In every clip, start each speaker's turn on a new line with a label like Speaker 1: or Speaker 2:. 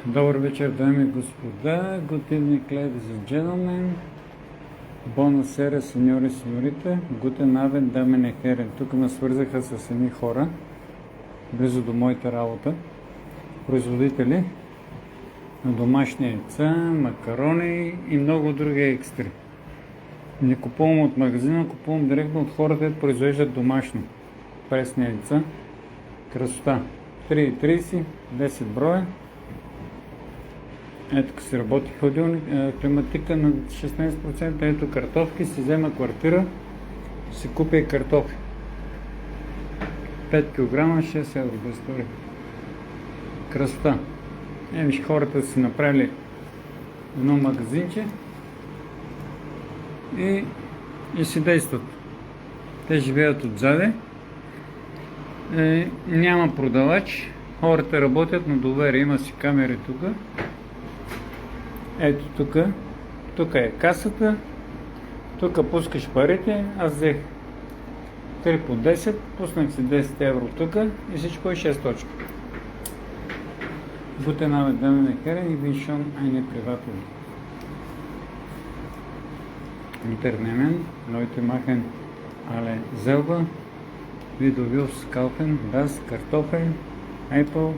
Speaker 1: Добър вечер, дами и господа. Good evening, ladies and gentlemen. Buonasera, сеньори и сеньорите. Guten Abend, damen und Herren. Тук ме свързаха с едни хора, близо до моята работа. Производители на домашни яйца, макарони и много други екстри. Не купувам от магазина, купувам директно от хората, които произвеждат домашно пресни яйца. Красота. 3,30, 10 броя. Ето тук си работи хладилник, климатика на 16%, ето картофки, си взема квартира, си купя и картофи. 5 кг, 6 евро без стори. Красота. Виж, хората си направили едно магазинче и си действат. Те живеят отзаде, няма продавач, хората работят на доверие, има си камери тук. Ето тук е касата, тук пускаш парите, аз взех 3 по 10, пуснах си 10 евро тук и всичко е 6 точки. Guten Abend, Damen und Herren, ich bin schon eine Privatwelt. Unternehmen, Leute machen alle selber, wie du willst kaufen, das, Kartoffeln, Apple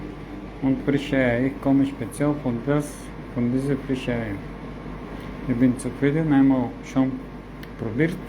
Speaker 1: und frische Eier. Ich komme speziell von dieser frischen Eier. Ich bin zufrieden, einmal schon probiert.